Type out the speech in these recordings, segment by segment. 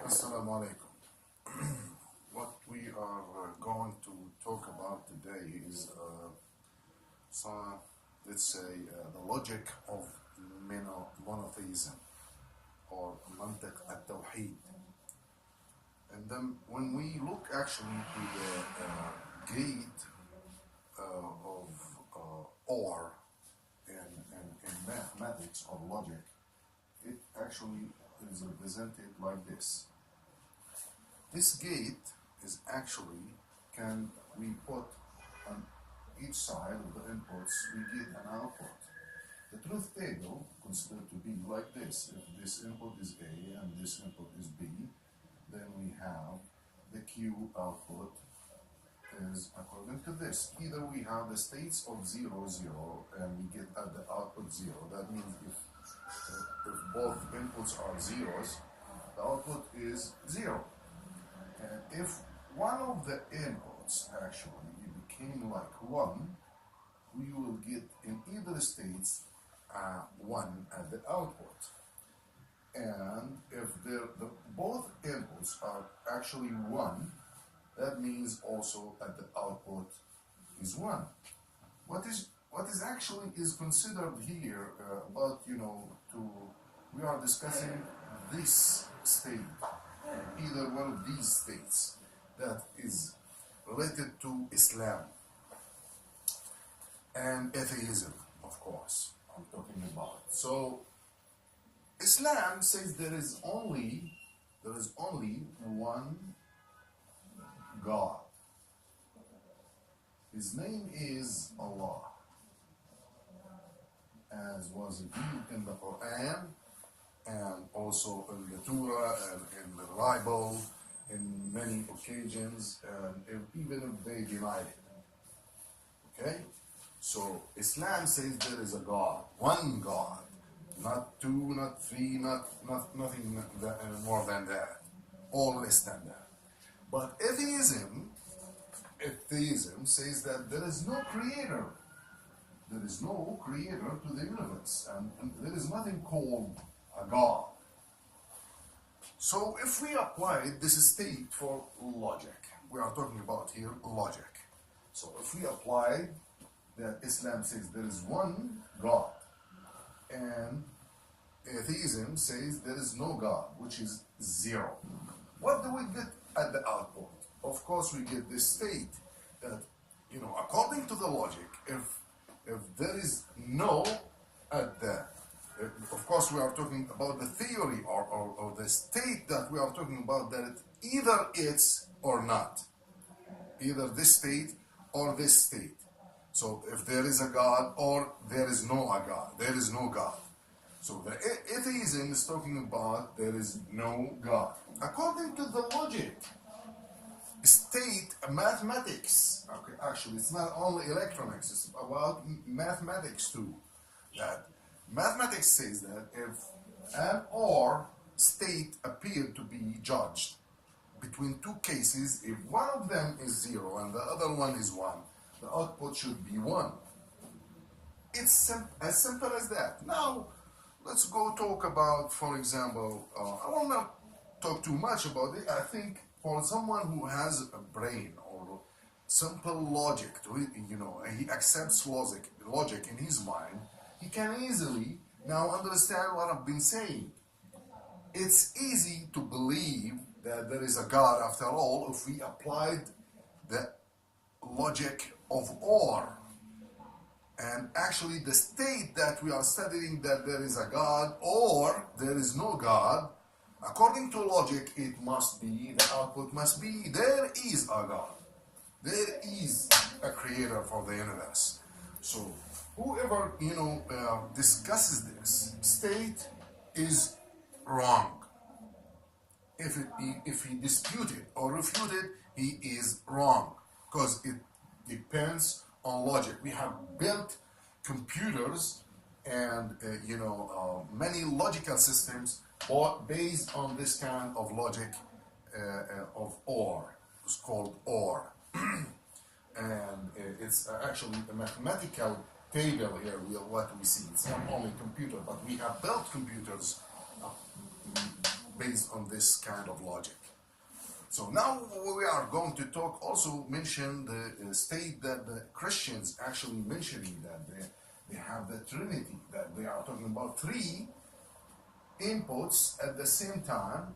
Assalamu alaikum. What we are going to talk about today is, let's say, the logic of monotheism or mantiq at-tawheed. And then when we look actually to the gate of OR in mathematics or logic, it actually is represented like this. This gate is actually, can we put on each side of the inputs, we get an output. The truth table considered to be like this. If this input is A and this input is B, then we have the Q output is according to this. Either we have the states of 0, 0, and we get at the output 0. That means if both inputs are zeros, the output is 0. And if one of the inputs actually became like 1, we will get in either states 1 at the output. And if both inputs are actually 1, that means also at the output is 1. What is actually is considered here, but we are discussing this state, either one of these states that is related to Islam and atheism, of course, I'm talking about. So Islam says there is only one God. His name is Allah, as was revealed in the Quran and also in the Torah and in the Bible in many occasions, and even if they deny it. Okay? So Islam says there is a God, one God, not two, not three, nothing more than that, all less than that. But atheism says that there is no creator. There is no creator to the universe, and there is nothing called a God. So if we apply this state for logic, we are talking about here logic. So if we apply that Islam says there is one God, and atheism says there is no God, which is 0. What do we get at the output? Of course, we get this state that, according to the logic, if there is no at the, of course, we are talking about the theory or the state that we are talking about, that either it's or not, either this state or this state. So if there is a God or there is no a God, there is no God. So the atheism is talking about there is no God. According to the logic, state mathematics, okay, actually it's not only electronics, it's about mathematics too. That mathematics says that if an or state appeared to be judged between two cases, if one of them is 0 and the other one is 1, the output should be 1. It's as simple as that. Now, let's go talk about, for example, I will not talk too much about it. I think for someone who has a brain or simple logic, he accepts logic in his mind, he can easily now understand what I've been saying. It's easy to believe that there is a God after all if we applied the logic of OR. And actually the state that we are studying, that there is a God or there is no God, according to logic, it must be, the output must be, there is a God. There is a creator for the universe. So whoever, discusses this state is wrong. If he disputed or refuted, he is wrong, because it depends on logic. We have built computers and many logical systems based on this kind of logic of OR. It's called OR. And it's actually a mathematical table here, what we see. It's not only computer, but we have built computers based on this kind of logic. So now we are going to talk, also mention the state that the Christians actually mentioning that they have the Trinity, that they are talking about three inputs at the same time,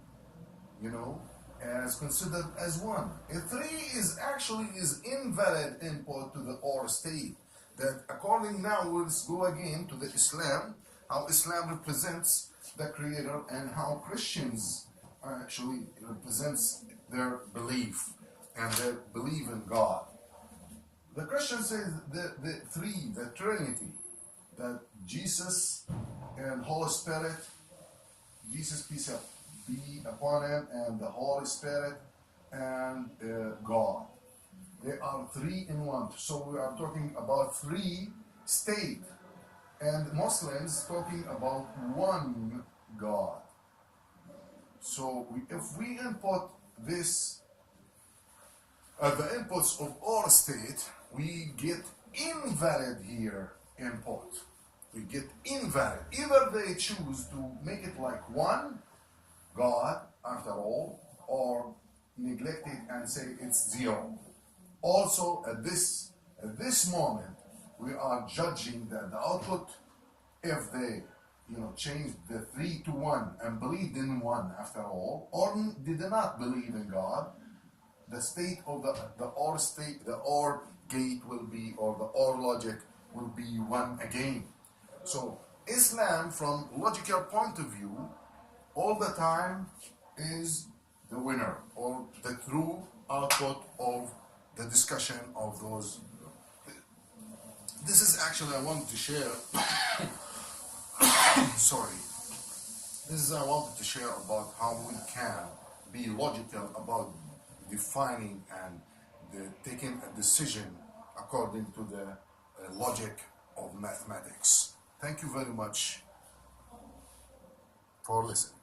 as considered as one. A three is actually invalid input to the or state. That according now, let's go again to the Islam, how Islam represents the Creator and how Christians actually represents their belief and their belief in God. The Christian says the three, the Trinity, that Jesus and Holy Spirit, Jesus peace be upon him, and the Holy Spirit and God. They are three in one. So we are talking about three state, and Muslims talking about one God. So if we input this, the inputs of our state, we get invalid here input. We get invalid. Either they choose to make it like one God after all, or neglect it and say it's zero. Also at this moment, we are judging that the output, if they changed the 3 to 1 and believed in one after all, or did not believe in God, the state of the OR state, the OR gate will be, or the OR logic will be one again. So Islam, from logical point of view, all the time is the winner, or the true output of the discussion of those. This is actually I wanted to share. Sorry. This is I wanted to share about how we can be logical about defining and taking a decision according to the logic of mathematics. Thank you very much for listening.